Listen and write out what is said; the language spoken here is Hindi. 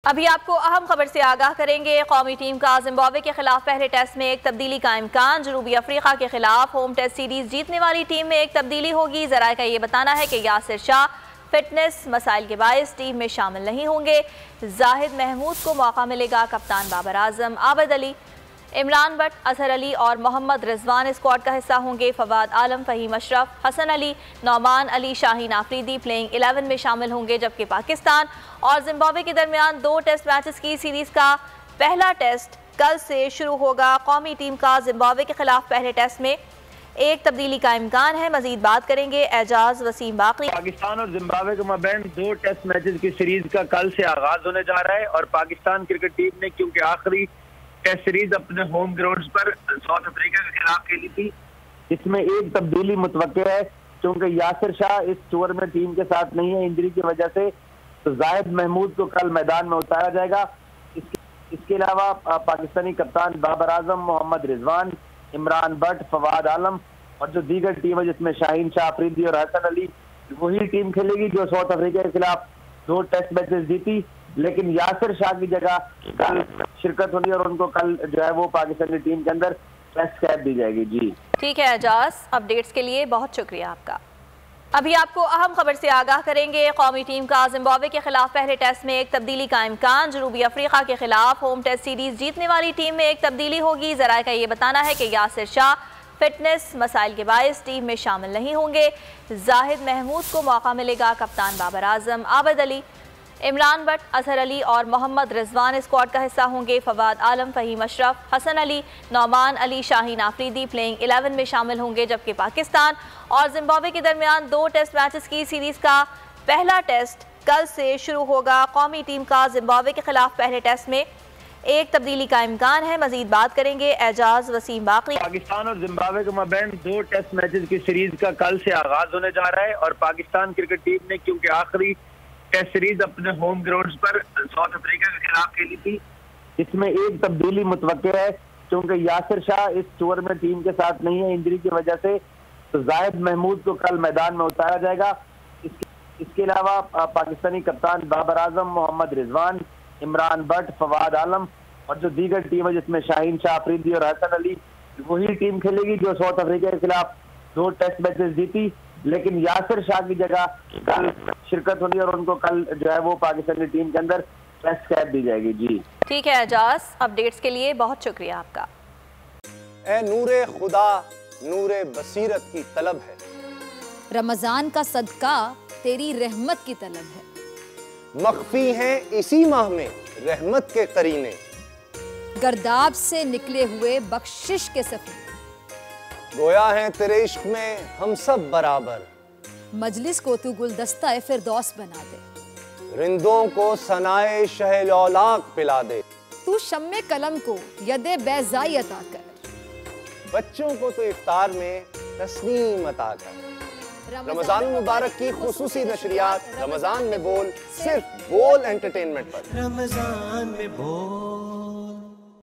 अभी आपको अहम खबर से आगाह करेंगे। कौमी टीम का जिम्बाब्वे के खिलाफ पहले टेस्ट में एक तब्दीली का इम्कान। जनूबी अफ्रीका के खिलाफ होम टेस्ट सीरीज जीतने वाली टीम में एक तब्दीली होगी। जराये का ये बताना है कि यासिर शाह फिटनेस मसाइल के बायस टीम में शामिल नहीं होंगे। जाहिद महमूद को मौका मिलेगा। कप्तान बाबर आजम, आबिद अली, इमरान भट्ट, अजहर अली और मोहम्मद रिजवान स्क्वाड का हिस्सा होंगे। फवाद आलम, फहीम अशरफ, हसन अली, नौमान अली, शाहीन आफरीदी प्लेइंग 11 में शामिल होंगे। जबकि पाकिस्तान और जिम्बाब्वे के दरमियान 2 टेस्ट मैचेस की सीरीज का पहला टेस्ट कल से शुरू होगा। कौमी टीम का जिम्बाब्वे के खिलाफ पहले टेस्ट में एक तब्दीली का इम्कान है। मजीद बात करेंगे एजाज वसीम बाकरी। पाकिस्तान और जिम्बाब्वे के माबैन 2 टेस्ट मैचेस की सीरीज का कल से आगाज होने जा रहा है और पाकिस्तान क्रिकेट टीम ने क्योंकि आखिरी टेस्ट सीरीज अपने होम ग्राउंड्स पर साउथ अफ्रीका के खिलाफ खेली थी, इसमें एक तब्दीली मुतवक्किर है क्योंकि यासिर शाह इस टूर में टीम के साथ नहीं है इंजरी की वजह से, तो जाहिद महमूद को कल मैदान में उतारा जाएगा। इसके अलावा पाकिस्तानी कप्तान बाबर आजम, मोहम्मद रिजवान, इमरान भट्ट, फवाद आलम और जो दीगर टीम है जिसमें शाहीन शाह आफरीदी और हसन अली, वही टीम खेलेगी जो साउथ अफ्रीका के खिलाफ 2 टेस्ट मैचेस जीती। लेकिन यासिर शाह की जगह कल शिरकत होगी और उनको कल जो है वो पाकिस्तानी टीम के अंदर टेस्ट कैप दी जाएगी। जी ठीक है एजाज, अपडेट्स के लिए बहुत शुक्रिया आपका। अभी आपको अहम खबर से आगाह करेंगे। कौमी टीम का जिम्बाब्वे के खिलाफ पहले टेस्ट में एक तब्दीली का इम्कान। जनूबी अफ्रीका के खिलाफ होम टेस्ट सीरीज जीतने वाली टीम में एक तब्दीली होगी। जराये का ये बताना है कि यासिर शाह फिटनेस मसाइल के बायस टीम में शामिल नहीं होंगे। जाहिद महमूद को मौका मिलेगा। कप्तान बाबर आजम, आबिद अली, इमरान भट्ट, अजहर अली और मोहम्मद रिजवान स्क्वाड का हिस्सा होंगे। फवाद आलम, फहीम अशरफ, हसन अली, नौमान अली, शाहीन आफरीदी प्लेइंग 11 में शामिल होंगे। जबकि पाकिस्तान और जिम्बाब्वे के दरमियान 2 टेस्ट मैचेस की सीरीज का पहला टेस्ट कल से शुरू होगा। कौमी टीम का जिम्बाब्वे के खिलाफ पहले टेस्ट में एक तब्दीली का इम्कान है। मजीद बात करेंगे एजाज वसीम बाकरी। पाकिस्तान और जिम्बाब्वे के माबैन 2 टेस्ट मैचेस की सीरीज का कल से आगाज होने जा रहा है और पाकिस्तान क्रिकेट टीम ने क्योंकि आखिरी टेस्ट सीरीज अपने होम ग्राउंड्स पर साउथ अफ्रीका के खिलाफ खेली थी, इसमें एक तब्दीली मुतवक्किर है क्योंकि यासिर शाह इस टूर में टीम के साथ नहीं है इंजरी की वजह से, तो जाहिद महमूद को कल मैदान में उतारा जाएगा। इसके अलावा पाकिस्तानी कप्तान बाबर आजम, मोहम्मद रिजवान, इमरान भट्ट, फवाद आलम और जो दीगर टीम है जिसमें शाहीन शाह आफरीदी और हसन अली, वही टीम खेलेगी जो साउथ अफ्रीका के खिलाफ 2 टेस्ट मैचेस जीती। लेकिन यासिर शाह की जगह कल शिरकत होगी और उनको कल जो है वो पाकिस्तानी टीम के अंदर टेस्ट कैप दी जाएगी। जी ठीक है एजाज, अपडेट्स के लिए बहुत शुक्रिया आपका। ए नूरे खुदा नूरे बसीरत की तलब है, रमजान का सदका तेरी रहमत की तलब है। मख्फी हैं इसी माह में रहमत के करीने, गर्दाब से निकले हुए बख्शिश के सफीने, गोया है तेरे इश्क में हम सब बराबर, मजलिस को तू गुलदस्ता फिरदौस बना दे, रिंदों को सनाए शहलौलाक पिला दे, तू शम्मे कलम को यदे बैज़ाई अता कर, बच्चों को तो इफ्तार में तस्नीम अता कर। रमजान मुबारक की खुसूसी नशरियात रमजान में बोल, सिर्फ बोल एंटरटेनमेंट पर। रमजान में बोल।